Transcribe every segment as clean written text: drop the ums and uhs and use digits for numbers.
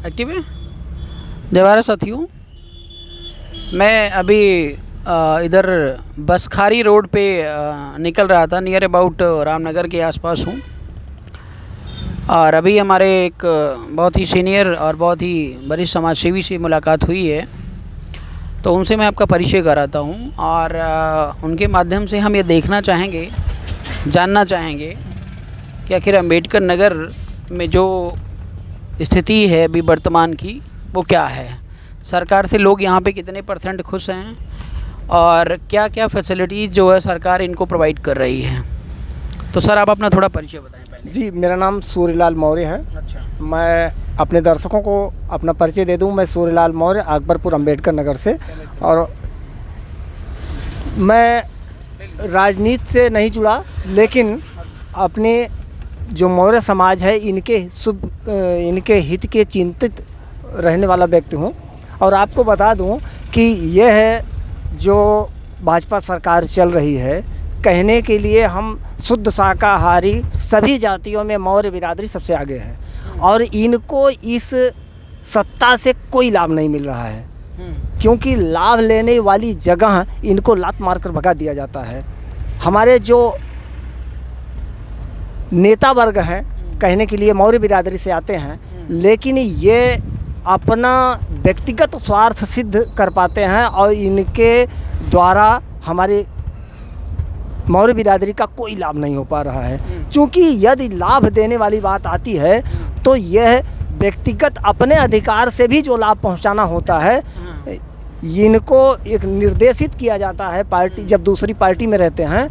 Active है। जय भारत साथियों, मैं अभी इधर बसखारी रोड पे निकल रहा था, नियर अबाउट रामनगर के आसपास हूँ। और अभी हमारे एक बहुत ही सीनियर और बहुत ही वरिष्ठ समाजसेवी से मुलाकात हुई है, तो उनसे मैं आपका परिचय कराता हूँ। और उनके माध्यम से हम ये देखना चाहेंगे, जानना चाहेंगे कि आखिर अम्बेडकर नगर में जो स्थिति है अभी वर्तमान की वो क्या है, सरकार से लोग यहाँ पे कितने % खुश हैं और क्या क्या फैसिलिटीज़ जो है सरकार इनको प्रोवाइड कर रही है। तो सर, आप अपना थोड़ा परिचय बताएं पहले। जी, मेरा नाम सूर्यलाल मौर्य है। अच्छा। मैं अपने दर्शकों को अपना परिचय दे दूं। मैं सूर्यलाल मौर्य, अकबरपुर अम्बेडकर नगर से। और मैं राजनीति से नहीं जुड़ा, लेकिन अपने जो मौर्य समाज है इनके हित के चिंतित रहने वाला व्यक्ति हूँ। और आपको बता दूं कि यह है जो भाजपा सरकार चल रही है, कहने के लिए हम शुद्ध शाकाहारी सभी जातियों में मौर्य बिरादरी सबसे आगे है, और इनको इस सत्ता से कोई लाभ नहीं मिल रहा है, क्योंकि लाभ लेने वाली जगह इनको लात मारकर भगा दिया जाता है। हमारे जो नेता वर्ग हैं कहने के लिए मौर्य बिरादरी से आते हैं, लेकिन ये अपना व्यक्तिगत स्वार्थ सिद्ध कर पाते हैं और इनके द्वारा हमारे मौर्य बिरादरी का कोई लाभ नहीं हो पा रहा है। क्योंकि यदि लाभ देने वाली बात आती है तो यह व्यक्तिगत अपने अधिकार से भी जो लाभ पहुंचाना होता है, इनको एक निर्देशित किया जाता है। पार्टी जब दूसरी पार्टी में रहते हैं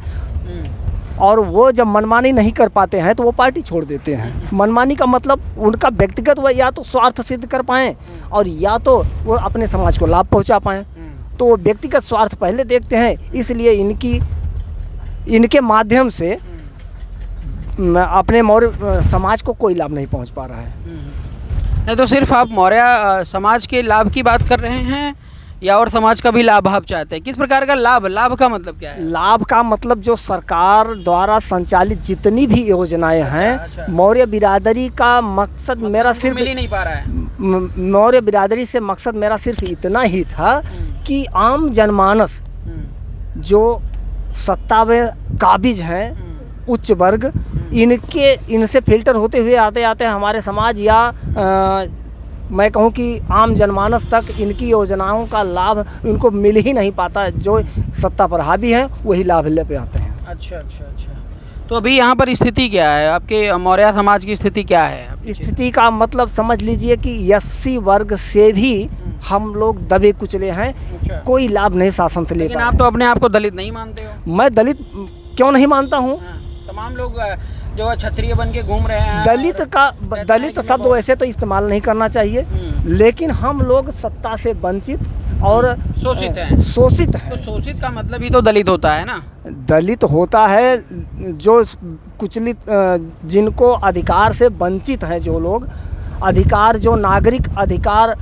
और वो जब मनमानी नहीं कर पाते हैं तो वो पार्टी छोड़ देते हैं। मनमानी का मतलब उनका व्यक्तिगत वो या तो स्वार्थ सिद्ध कर पाएँ और या तो वो अपने समाज को लाभ पहुंचा पाएँ। तो वो व्यक्तिगत स्वार्थ पहले देखते हैं, इसलिए इनके माध्यम से अपने मौर्य समाज को कोई लाभ नहीं पहुंच पा रहा है। नहीं तो सिर्फ आप मौर्य समाज के लाभ की बात कर रहे हैं या और समाज का भी लाभ आप चाहते हैं? किस प्रकार का लाभ का मतलब क्या है? लाभ का मतलब जो सरकार द्वारा संचालित जितनी भी योजनाएं हैं, मौर्य बिरादरी का मकसद मेरा सिर्फ मिल ही नहीं पा रहा है। मौर्य बिरादरी से मकसद मेरा सिर्फ इतना ही था कि आम जनमानस जो सत्ता में काबिज हैं, उच्च वर्ग, इनसे फिल्टर होते हुए आते आते हमारे समाज या मैं कहूँ कि आम जनमानस तक इनकी योजनाओं का लाभ इनको मिल ही नहीं पाता। जो सत्ता पर हावी है वही लाभ ले पे आते हैं। अच्छा। तो अभी यहाँ पर स्थिति क्या है? आपके मौर्य समाज की स्थिति क्या है? स्थिति का मतलब समझ लीजिए कि एससी वर्ग से भी हम लोग दबे कुचले हैं। अच्छा। कोई लाभ नहीं शासन से ले लेकिन आप तो अपने आप को दलित नहीं मानते हो? मैं दलित क्यों नहीं मानता हूँ? तमाम लोग जो क्षत्रिय बन के घूम रहे हैं। दलित शब्द वैसे तो इस्तेमाल नहीं करना चाहिए, लेकिन हम लोग सत्ता से वंचित और शोषित हैं। तो शोषित का मतलब ही तो दलित होता है ना? दलित होता है जो कुचलित, जिनको अधिकार से वंचित हैं, जो लोग अधिकार, जो नागरिक अधिकार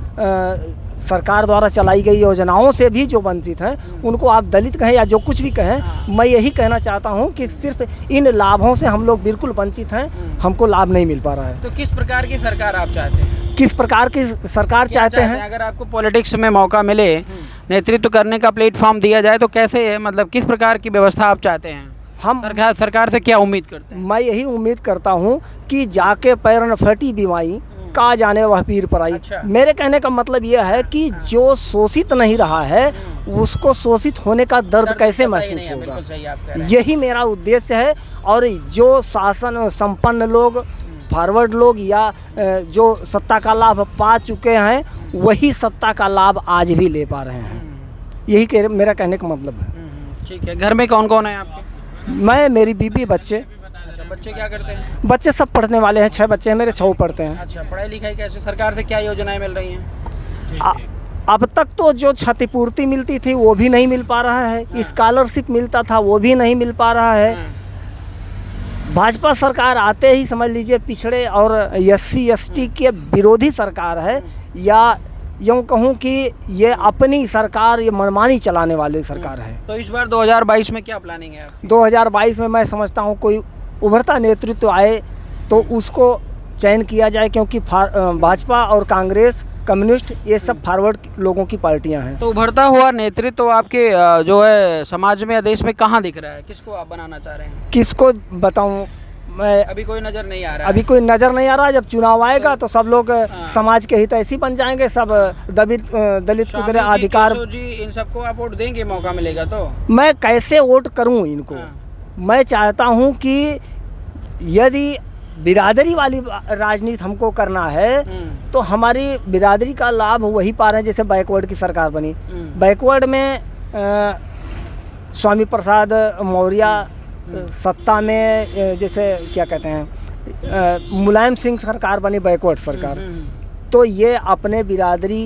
सरकार द्वारा चलाई गई योजनाओं से भी जो वंचित हैं, उनको आप दलित कहें या जो कुछ भी कहें। मैं यही कहना चाहता हूं कि सिर्फ इन लाभों से हम लोग बिल्कुल वंचित हैं, हमको लाभ नहीं मिल पा रहा है। तो किस प्रकार की सरकार आप चाहते हैं? किस प्रकार की सरकार चाहते हैं? अगर आपको पॉलिटिक्स में मौका मिले, नेतृत्व करने का प्लेटफॉर्म दिया जाए, तो कैसे, मतलब किस प्रकार की व्यवस्था आप चाहते हैं? हम सरकार से क्या उम्मीद करते हैं? मैं यही उम्मीद करता हूँ कि जाके पैर न फटी बीमाई का जाने वह पीर पर आई। अच्छा। मेरे कहने का मतलब यह है कि जो शोषित नहीं रहा है उसको शोषित होने का दर्द कैसे महसूस होगा, यही मेरा उद्देश्य है। और जो शासन संपन्न लोग, फॉरवर्ड लोग या जो सत्ता का लाभ पा चुके हैं, वही सत्ता का लाभ आज भी ले पा रहे हैं। यही मेरा कहने का मतलब है। ठीक है। घर में कौन कौन है आपके? मैं, मेरी बीबी, बच्चे। बच्चे क्या करते हैं? बच्चे सब पढ़ने वाले हैं। 6 बच्चे हैं मेरे, 6 पढ़ते हैं। अच्छा। पढ़ाई लिखाई कैसे? सरकार से क्या योजनाएं मिल रही हैं? अब तक तो जो क्षतिपूर्ति मिलती थी वो भी नहीं मिल पा रहा है। स्कॉलरशिप मिलता था वो भी नहीं मिल पा रहा है। भाजपा सरकार आते ही समझ लीजिए पिछड़े और SC ST के विरोधी सरकार है, या यूँ कहूँ कि ये अपनी सरकार, ये मनमानी चलाने वाली सरकार है। तो इस बार 2022 में क्या प्लानिंग है? 2022 में मैं समझता हूँ कोई उभरता नेतृत्व आए तो उसको चयन किया जाए, क्योंकि भाजपा और कांग्रेस, कम्युनिस्ट, ये सब फॉरवर्ड लोगों की पार्टियां हैं। तो उभरता हुआ नेतृत्व तो आपके जो है समाज में या देश में कहाँ दिख रहा है? किसको आप बनाना चाह रहे हैं? किसको बताऊं मैं, अभी कोई नज़र नहीं आ रहा अभी कोई नज़र नहीं आ रहा। जब चुनाव आएगा तो सब लोग समाज के हितैषी बन जाएंगे, सब दलित पुत्र अधिकार। जी, इन सबको आप वोट देंगे मौका मिलेगा तो? मैं कैसे वोट करूं इनको? मैं चाहता हूं कि यदि बिरादरी वाली राजनीति हमको करना है तो हमारी बिरादरी का लाभ वही पा रहे हैं। जैसे बैकवर्ड की सरकार बनी, बैकवर्ड में स्वामी प्रसाद मौर्य सत्ता में, जैसे क्या कहते हैं, मुलायम सिंह सरकार बनी, बैकवर्ड सरकार, तो ये अपने बिरादरी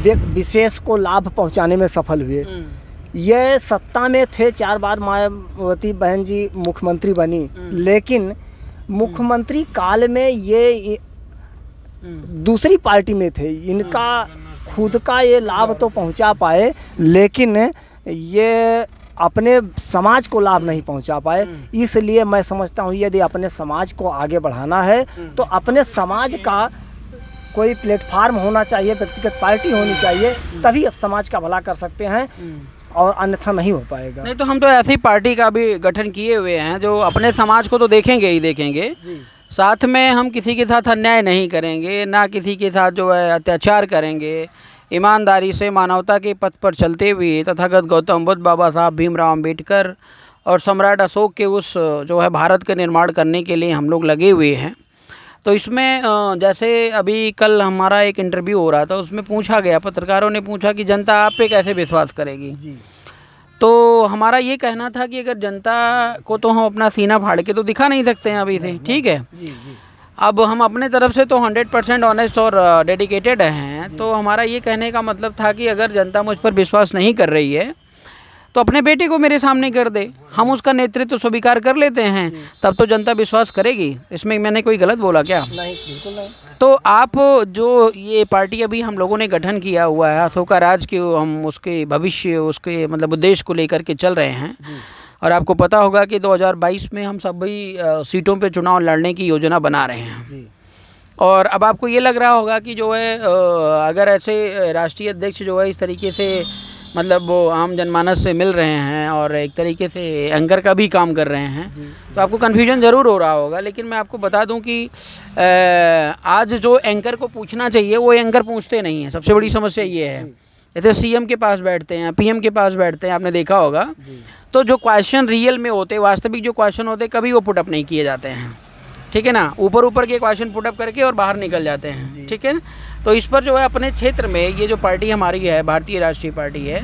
विशेष को लाभ पहुंचाने में सफल हुए। ये सत्ता में थे 4 बार, मायावती बहन जी मुख्यमंत्री बनी, लेकिन मुख्यमंत्री काल में ये दूसरी पार्टी में थे, इनका खुद का ये लाभ तो पहुंचा पाए, लेकिन ये अपने समाज को लाभ नहीं पहुंचा पाए। इसलिए मैं समझता हूँ यदि अपने समाज को आगे बढ़ाना है तो अपने समाज का कोई प्लेटफार्म होना चाहिए, व्यक्तिगत पार्टी होनी चाहिए, तभी अब समाज का भला कर सकते हैं, और अन्यथा नहीं हो पाएगा। नहीं तो हम तो ऐसी पार्टी का भी गठन किए हुए हैं जो अपने समाज को तो देखेंगे ही देखेंगे, साथ में हम किसी के साथ अन्याय नहीं करेंगे, ना किसी के साथ जो है अत्याचार करेंगे, ईमानदारी से मानवता के पथ पर चलते हुए तथागत गौतम बुद्ध, बाबा साहब भीमराव अम्बेडकर और सम्राट अशोक के उस जो है भारत का निर्माण करने के लिए हम लोग लगे हुए हैं। तो इसमें जैसे अभी कल हमारा एक इंटरव्यू हो रहा था, उसमें पूछा गया, पत्रकारों ने पूछा कि जनता आप पे कैसे विश्वास करेगी जी। तो हमारा ये कहना था कि अगर जनता को तो हम अपना सीना फाड़ के तो दिखा नहीं सकते हैं अभी से, ठीक है जी। अब हम अपने तरफ से तो 100% ऑनेस्ट और डेडिकेटेड हैं, तो हमारा ये कहने का मतलब था कि अगर जनता मुझ पर विश्वास नहीं कर रही है तो अपने बेटे को मेरे सामने कर दे, हम उसका नेतृत्व स्वीकार कर लेते हैं, तब तो जनता विश्वास करेगी। इसमें मैंने कोई गलत बोला क्या? नहीं, बिल्कुल नहीं। तो आप जो ये पार्टी अभी हम लोगों ने गठन किया हुआ है, अशोका राज के, हम उसके भविष्य, उसके मतलब उद्देश्य को लेकर के चल रहे हैं, और आपको पता होगा कि 2022 में हम सभी सीटों पे चुनाव लड़ने की योजना बना रहे हैं जी। और अब आपको ये लग रहा होगा कि जो है अगर ऐसे राष्ट्रीय अध्यक्ष जो है इस तरीके से मतलब वो आम जनमानस से मिल रहे हैं और एक तरीके से एंकर का भी काम कर रहे हैं, तो आपको कन्फ्यूजन ज़रूर हो रहा होगा। लेकिन मैं आपको बता दूं कि आज जो एंकर को पूछना चाहिए वो एंकर पूछते नहीं हैं। सबसे बड़ी समस्या ये है, जैसे सीएम के पास बैठते हैं, पीएम के पास बैठते हैं, आपने देखा होगा, तो जो क्वेश्चन रियल में होते, वास्तविक जो क्वेश्चन होते, कभी वो पुटअप नहीं किए जाते हैं, ठीक है ना। ऊपर के क्वेश्चन पुटअप करके और बाहर निकल जाते हैं, ठीक है। तो इस पर जो है अपने क्षेत्र में ये जो पार्टी हमारी है, भारतीय राष्ट्रीय पार्टी है,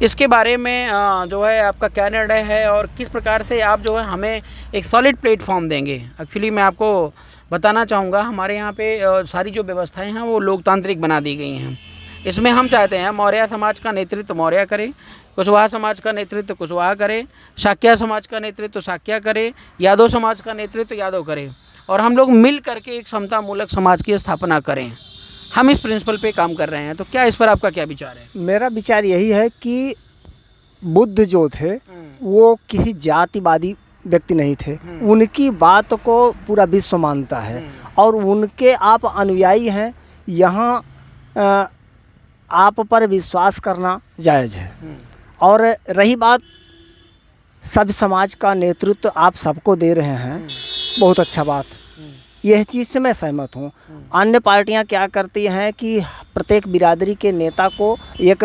इसके बारे में जो है आपका क्या निर्णय है और किस प्रकार से आप जो है हमें एक सॉलिड प्लेटफॉर्म देंगे। एक्चुअली मैं आपको बताना चाहूँगा, हमारे यहाँ पे सारी जो व्यवस्थाएं हैं वो लोकतांत्रिक बना दी गई हैं। इसमें हम चाहते हैं मौर्य समाज का नेतृत्व मौर्य करे, कुशवाहा समाज का नेतृत्व कुशवाहा करे, शाक्य समाज का नेतृत्व शाक्य करे, यादव समाज का नेतृत्व यादव करे, और हम लोग मिल करके एक समता मूलक समाज की स्थापना करें। हम इस प्रिंसिपल पे काम कर रहे हैं। तो क्या इस पर आपका क्या विचार है? मेरा विचार यही है कि बुद्ध जो थे वो किसी जातिवादी व्यक्ति नहीं थे, उनकी बात को पूरा विश्व मानता है और उनके आप अनुयायी हैं। यहाँ आप पर विश्वास करना जायज़ है। और रही बात सब समाज का नेतृत्व आप सबको दे रहे हैं, बहुत अच्छा बात, यह चीज़ से मैं सहमत हूँ। अन्य पार्टियां क्या करती हैं कि प्रत्येक बिरादरी के नेता को एक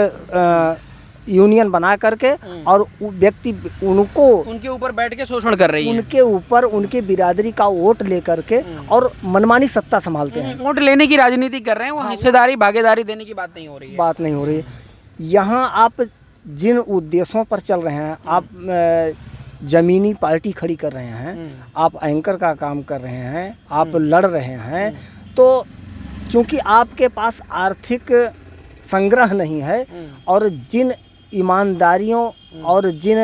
यूनियन बना करके और व्यक्ति उनको उनके ऊपर बैठ के शोषण कर रही है, उनके ऊपर उनके बिरादरी का वोट ले करके और मनमानी सत्ता संभालते हैं। वोट लेने की राजनीति कर रहे हैं, वो हिस्सेदारी भागीदारी देने की बात नहीं हो रही है। यहाँ आप जिन उद्देश्यों पर चल रहे हैं, आप ज़मीनी पार्टी खड़ी कर रहे हैं, आप एंकर का काम कर रहे हैं, आप लड़ रहे हैं, तो चूँकि आपके पास आर्थिक संग्रह नहीं है और जिन ईमानदारियों और जिन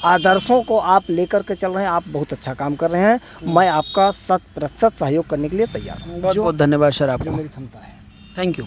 आदर्शों को आप लेकर के चल रहे हैं, आप बहुत अच्छा काम कर रहे हैं। मैं आपका 100% सहयोग करने के लिए तैयार हूँ। बहुत बहुत धन्यवाद सर, आपको जो मेरी क्षमता है। Thank you.